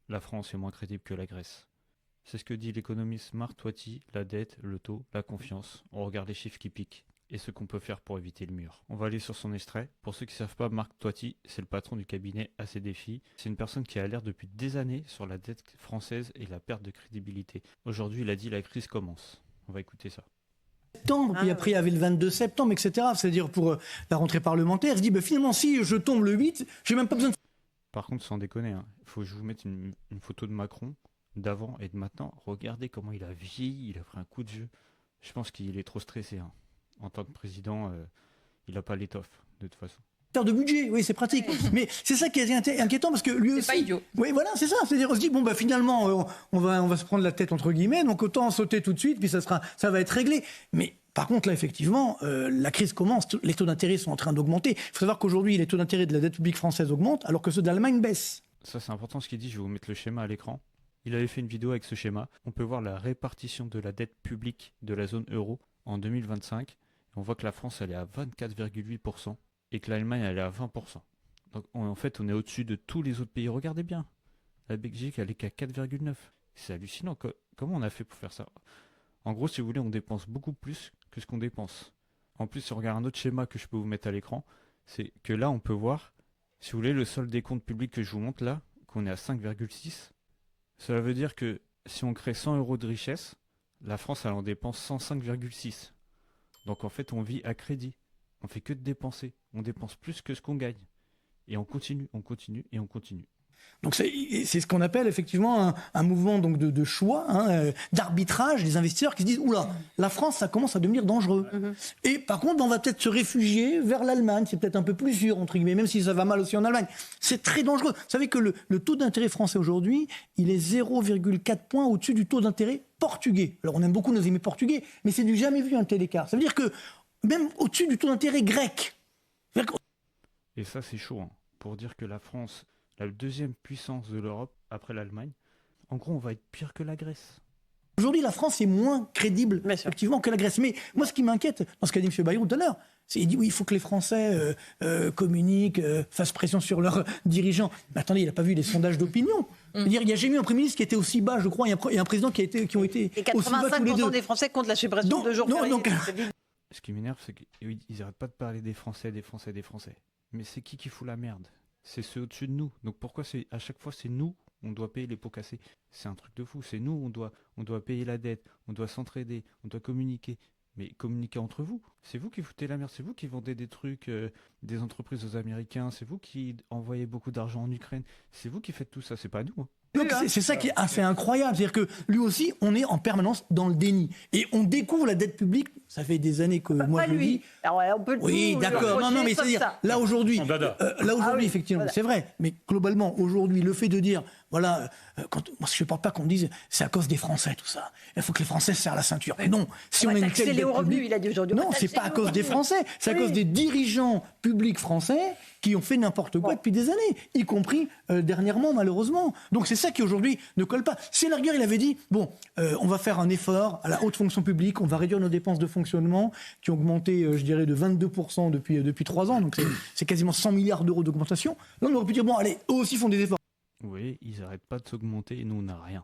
la France est moins crédible que la Grèce. C'est ce que dit l'économiste Marc Toiti, la dette, le taux, la confiance. On regarde les chiffres qui piquent et ce qu'on peut faire pour éviter le mur. On va aller sur son extrait. Pour ceux qui ne savent pas, Marc Toiti, c'est le patron du cabinet AC Défi. C'est une personne qui a alerte depuis des années sur la dette française et la perte de crédibilité. Aujourd'hui, il a dit la crise commence. On va écouter ça. Septembre, puis après il y avait le 22 septembre, etc. C'est-à-dire pour la rentrée parlementaire, il se dit finalement si je tombe le 8, j'ai même pas besoin de... Par contre, sans déconner, il faut que je vous mette une photo de Macron d'avant et de maintenant. Regardez comment il a vieilli, il a pris un coup de vieux. Je pense qu'il est trop stressé. En tant que président, il n'a pas l'étoffe, de toute façon. De budget, oui, c'est pratique. Mais c'est ça qui est inquiétant parce que lui aussi. C'est pas idiot. Oui, voilà, c'est ça. C'est-à-dire, on se dit, finalement, on va se prendre la tête entre guillemets, donc autant sauter tout de suite, puis ça va être réglé. Mais par contre, là, effectivement, la crise commence, les taux d'intérêt sont en train d'augmenter. Il faut savoir qu'aujourd'hui, les taux d'intérêt de la dette publique française augmentent, alors que ceux d'Allemagne baissent. Ça, c'est important ce qu'il dit. Je vais vous mettre le schéma à l'écran. Il avait fait une vidéo avec ce schéma. On peut voir la répartition de la dette publique de la zone euro en 2025. On voit que la France, elle est à 24,8% et que l'Allemagne, elle est à 20%. Donc, en fait, on est au-dessus de tous les autres pays. Regardez bien. La Belgique, elle est qu'à 4,9%. C'est hallucinant. Comment on a fait pour faire ça? En gros, si vous voulez, on dépense beaucoup plus que ce qu'on dépense. En plus, si on regarde un autre schéma que je peux vous mettre à l'écran, c'est que là, on peut voir, si vous voulez, le solde des comptes publics que je vous montre là, qu'on est à 5,6. Cela veut dire que si on crée 100 euros de richesse, la France, elle en dépense 105,6. Donc en fait, on vit à crédit. On fait que de dépenser. On dépense plus que ce qu'on gagne. Et on continue et on continue. Donc c'est ce qu'on appelle effectivement un mouvement donc de choix, d'arbitrage des investisseurs qui se disent oula, la France ça commence à devenir dangereux. Et par contre on va peut-être se réfugier vers l'Allemagne, c'est peut-être un peu plus sûr entre guillemets, même si ça va mal aussi en Allemagne. C'est très dangereux. Vous savez que le taux d'intérêt français aujourd'hui, il est 0,4 points au-dessus du taux d'intérêt portugais. Alors on aime beaucoup nos amis portugais, mais c'est du jamais vu un tel écart. Ça veut dire que même au-dessus du taux d'intérêt grec. Et ça c'est chaud, pour dire que la France, la deuxième puissance de l'Europe, après l'Allemagne, en gros, on va être pire que la Grèce. Aujourd'hui, la France est moins crédible, effectivement, que la Grèce. Mais moi, ce qui m'inquiète, dans ce qu'a dit M. Bayrou tout à l'heure, c'est qu'il dit, oui, il faut que les Français communiquent, fassent pression sur leurs dirigeants. Mais attendez, il n'a pas vu les sondages d'opinion. C'est-à-dire, il n'y a jamais eu un Premier ministre qui était aussi bas, je crois, et un président qui ont été et aussi bas tous les deux. 85% des Français contre la suppression de jours fériés. Ce qui m'énerve, c'est qu'ils n'arrêtent pas de parler des Français. Mais c'est qui fout la merde? C'est ceux au-dessus de nous. Donc pourquoi à chaque fois c'est nous, on doit payer les pots cassés? C'est un truc de fou. C'est nous, on doit payer la dette, on doit s'entraider, on doit communiquer. Mais communiquez entre vous. C'est vous qui foutez la merde. C'est vous qui vendez des trucs, des entreprises aux Américains. C'est vous qui envoyez beaucoup d'argent en Ukraine. C'est vous qui faites tout ça. C'est pas nous. Donc c'est ça qui est assez incroyable, c'est-à-dire que lui aussi, on est en permanence dans le déni. Et on découvre la dette publique, ça fait des années que moi je le dis. Alors, on peut oui, d'accord, non, mais c'est-à-dire, là aujourd'hui, effectivement, c'est vrai, mais globalement, aujourd'hui, le fait de dire, voilà, moi je ne parle pas qu'on me dise, c'est à cause des Français tout ça, il faut que les Français se serrent la ceinture. Mais non, si on a une telle dette publique, il a dit aujourd'hui. non, c'est pas à cause des Français, c'est à cause des dirigeants publics français qui ont fait n'importe quoi depuis des années, y compris dernièrement, malheureusement. Donc c'est ça qui aujourd'hui ne colle pas. Sélarguer, il avait dit, on va faire un effort à la haute fonction publique, on va réduire nos dépenses de fonctionnement, qui ont augmenté, je dirais, de 22% depuis 3 ans, donc c'est quasiment 100 milliards d'euros d'augmentation. Là, on aurait pu dire, allez, eux aussi font des efforts. Oui, ils n'arrêtent pas de s'augmenter et nous, on n'a rien.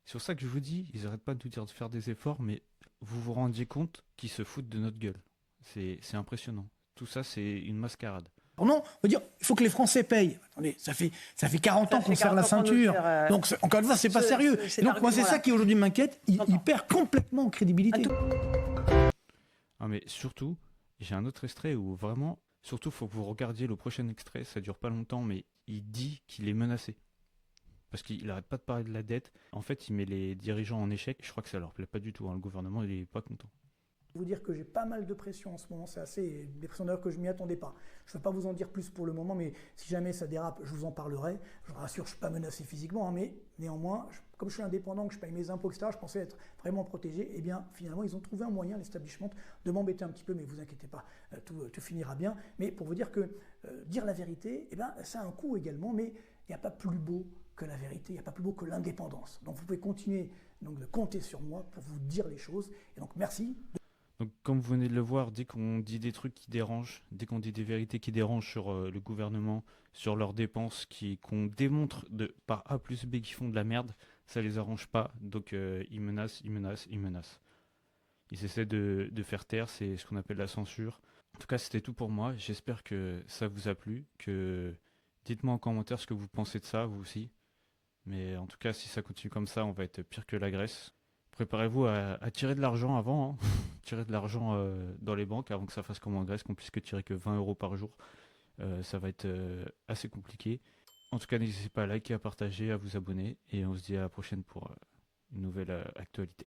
C'est pour ça que je vous dis, ils n'arrêtent pas de nous dire de faire des efforts, mais vous vous rendiez compte qu'ils se foutent de notre gueule. C'est impressionnant. Tout ça, c'est une mascarade. Non, on va dire, il faut que les Français payent. Attendez, ça fait 40 ans qu'on serre la ceinture. Donc, encore une fois, c'est pas sérieux. Donc, moi, c'est ça qui aujourd'hui m'inquiète. Il perd complètement en crédibilité. Ah, mais surtout, j'ai un autre extrait où vraiment, surtout, il faut que vous regardiez le prochain extrait. Ça dure pas longtemps, mais il dit qu'il est menacé. Parce qu'il n'arrête pas de parler de la dette. En fait, il met les dirigeants en échec. Je crois que ça leur plaît pas du tout. Le gouvernement, il est pas content. Vous dire que j'ai pas mal de pression en ce moment, c'est assez des pressions d'ailleurs que je m'y attendais pas. Je ne vais pas vous en dire plus pour le moment, mais si jamais ça dérape, je vous en parlerai. Je vous rassure, je ne suis pas menacé physiquement, mais néanmoins, comme je suis indépendant, que je paye mes impôts, etc., je pensais être vraiment protégé. Eh bien, finalement, ils ont trouvé un moyen, l'establishment, de m'embêter un petit peu, mais vous inquiétez pas, tout finira bien. Mais pour vous dire que dire la vérité, eh bien, ça a un coût également, mais il n'y a pas plus beau que la vérité, il n'y a pas plus beau que l'indépendance. Donc vous pouvez continuer de compter sur moi pour vous dire les choses. Et donc merci. Donc, comme vous venez de le voir, dès qu'on dit des trucs qui dérangent, dès qu'on dit des vérités qui dérangent sur le gouvernement, sur leurs dépenses, qu'on démontre par A plus B qu'ils font de la merde, ça les arrange pas. Donc, ils menacent, ils menacent, ils menacent. Ils essaient de faire taire, c'est ce qu'on appelle la censure. En tout cas, c'était tout pour moi. J'espère que ça vous a plu. Dites-moi en commentaire ce que vous pensez de ça, vous aussi. Mais en tout cas, si ça continue comme ça, on va être pire que la Grèce. Préparez-vous à tirer de l'argent avant, hein. Tirer de l'argent dans les banques avant que ça fasse comme en Grèce, qu'on puisse que tirer que 20 euros par jour. Ça va être assez compliqué. En tout cas, n'hésitez pas à liker, à partager, à vous abonner. Et on se dit à la prochaine pour une nouvelle actualité.